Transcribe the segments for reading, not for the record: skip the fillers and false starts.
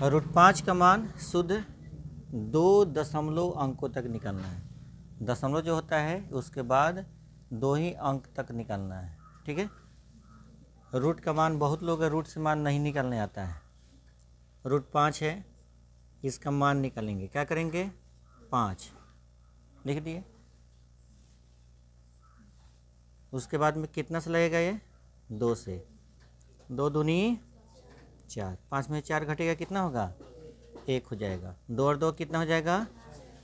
Root 5 का मान शुद्ध 2 दशमलव अंकों तक निकालना है। दशमलव जो होता है उसके बाद 2 ही अंक तक निकालना है, ठीक है। रूट का मान, बहुत लोग रूट से मान नहीं निकालने आता है। रूट 5 है, इसका मान निकालेंगे, क्या करेंगे 5 लिख दिए। उसके बाद में कितना से लगेगा ये 2 से, 2 दूनी 4, 5 में 4 घटेगा कितना होगा 1 हो जाएगा। 2 और 2 कितना हो जाएगा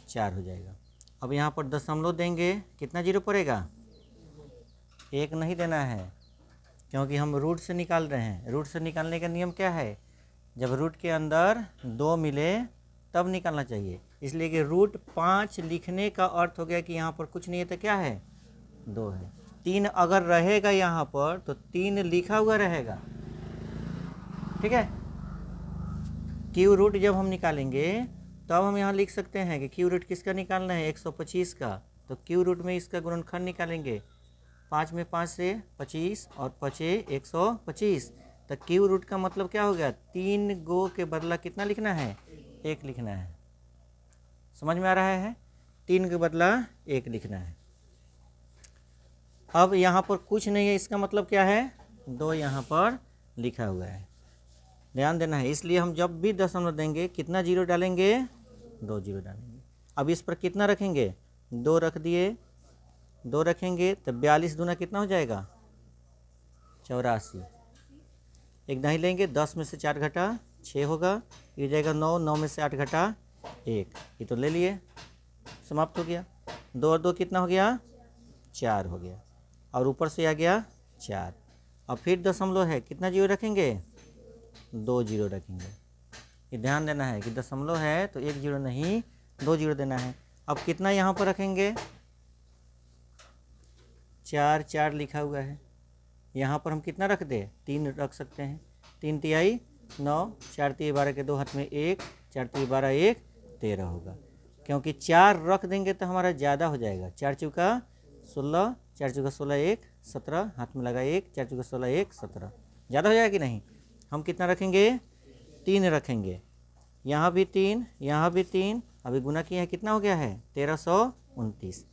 4 हो जाएगा। अब यहाँ पर दशमलव देंगे, कितना जीरो पड़ेगा 1 नहीं देना है, क्योंकि हम रूट से निकाल रहे हैं। रूट से निकालने का नियम क्या है, जब रूट के अंदर 2 मिले तब निकालना चाहिए। इसलिए कि रूट 5 लिखने का अर्थ हो गया कि यहाँ पर कुछ नहीं है तो क्या है 2 है। 3 अगर रहेगा यहाँ पर तो 3 लिखा हुआ रहेगा, ठीक है। क्यू रूट जब हम निकालेंगे तब हम यहाँ लिख सकते हैं कि क्यू रूट किसका निकालना है 125 का, तो क्यू रूट में इसका गुणनखंड निकालेंगे। 5 में 5 से 25 और 5 125, तो क्यू रूट का मतलब क्या हो गया 3 गो के बदला कितना लिखना है 1 लिखना है। समझ में आ रहा है, 3 के बदला 1 लिखना है। अब यहाँ पर कुछ नहीं है, इसका मतलब क्या है 2 यहाँ पर लिखा हुआ है, ध्यान देना है। इसलिए हम जब भी दशमलव देंगे कितना जीरो डालेंगे 2 जीरो डालेंगे। अब इस पर कितना रखेंगे 2 रख दिए, 2 रखेंगे तो 42 दूना कितना हो जाएगा 84। एक दाई लेंगे, 10 में से 4 घटा 6 होगा, ये हो जाएगा 9, 9 में से 8 घटा 1, ये तो ले लिए, समाप्त हो गया। 2 और 2 कितना हो गया 4 हो गया, और ऊपर से आ गया 4। अब फिर दशमलव है, कितना जीरो रखेंगे 2 जीरो रखेंगे। ये ध्यान देना है कि दशमलव है तो 1 जीरो नहीं 2 जीरो देना है। अब कितना यहाँ पर रखेंगे 4, 4 लिखा हुआ है, यहाँ पर हम कितना रख दे 3 रख सकते हैं। 3 तिहाई 9, 4 तिहाई 12 के 2 हाथ में 1, 4 तिहाई 12 1 13 होगा, क्योंकि 4 रख देंगे तो हमारा ज़्यादा हो जाएगा। 4 चौका 16, 4 चौका 16 1 17, हाथ में लगा 1, 4 चौका 16 1 17, ज़्यादा हो जाएगा कि नहीं। हम कितना रखेंगे 3 रखेंगे, यहाँ भी 3, यहाँ भी 3, अभी गुना किया है कितना हो गया है 1329।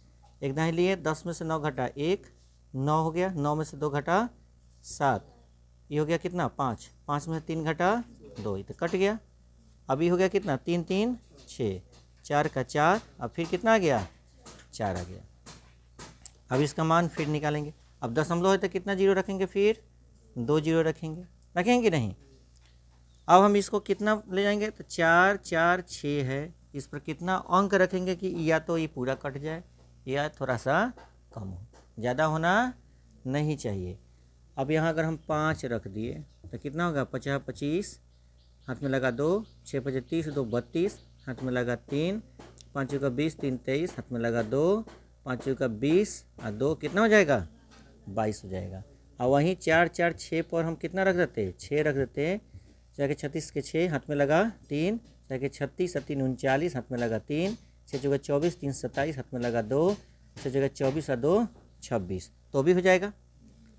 एक दाई लिए, 10 में से 9 घटा 1, 9 हो गया, 9 में से 2 घटा 7, ये हो गया कितना 5, 5 में से 3 घटा 2, ये तो कट गया। अभी हो गया कितना 3 3 6, 4 का 4, अब फिर कितना आ गया 4 आ गया। अब इसका मान फिर निकालेंगे। अब दशमलव है तो कितना जीरो रखेंगे, फिर 2 जीरो रखेंगे, रखेंगे नहीं। अब हम इसको कितना ले जाएंगे तो 4 4 6 है, इस पर कितना अंक रखेंगे कि या तो ये पूरा कट जाए या थोड़ा सा कम हो, ज़्यादा होना नहीं चाहिए। अब यहाँ अगर हम 5 रख दिए तो कितना होगा 50 25, हाथ में लगा 2, 6 5 30, 2 32, हाथ में लगा 3, 5 का 20, 3 23, हाथ में लगा 2, 5 का 20 और 2 कितना हो जाएगा 22 हो जाएगा। और वहीं 4 4 6 पर हम कितना रख देते 6 रख देते, 4 के 36 के 6, हाथ में लगा 3, 4 के 36 और 3 39, हाथ में लगा 3, 6 चौका 24, 3 27, हाथ में लगा 2, 6 चौका 24 और 2 26, तो भी हो जाएगा।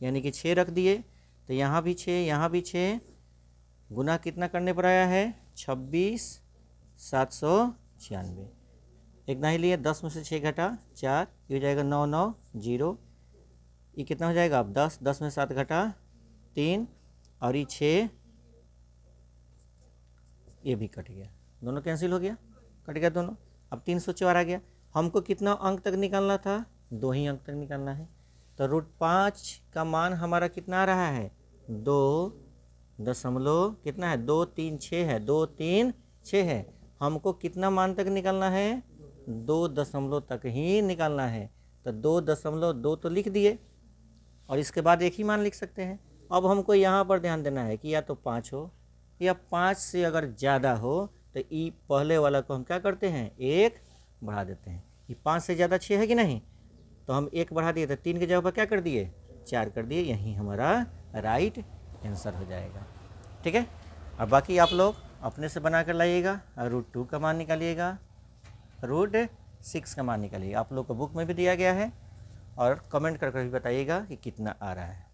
यानी कि 6 रख दिए तो यहाँ भी 6, यहाँ भी 6, गुना कितना करने पर आया है 26 796। एक ना ही लिए, 10 में से 6 घटा 4, ये हो जाएगा 9 9 0, ये कितना हो जाएगा अब 10, 10 में 7 घटा 3, और ये 6, ये भी कट गया, दोनों कैंसिल हो गया, कट गया दोनों। अब 304 आ गया। हमको कितना अंक तक निकालना था 2 ही अंक तक निकालना है, तो रूट 5 का मान हमारा कितना आ रहा है 2 दशमलव कितना है 2 3 6 है, 2 3 6 है। हमको कितना मान तक निकालना है 2 दशमलव तक ही निकालना है, तो 2.2 तो लिख दिए और इसके बाद एक ही मान लिख सकते हैं। अब हमको यहाँ पर ध्यान देना है कि या तो 5 हो या 5 से अगर ज़्यादा हो तो ई पहले वाला को हम क्या करते हैं 1 बढ़ा देते हैं। ये 5 से ज़्यादा 6 है कि नहीं, तो हम 1 बढ़ा दिए तो 3 की जगह पर क्या कर दिए 4 कर दिए, यही हमारा राइट आंसर हो जाएगा। ठीक है, अब बाकी आप लोग अपने से बना कर लाइएगा, रूट 2 का मान निकालिएगा, रूट 6 का मान निकालिएगा। आप लोग को बुक में भी दिया गया है, और कमेंट कर भी बताइएगा कि कितना आ रहा है।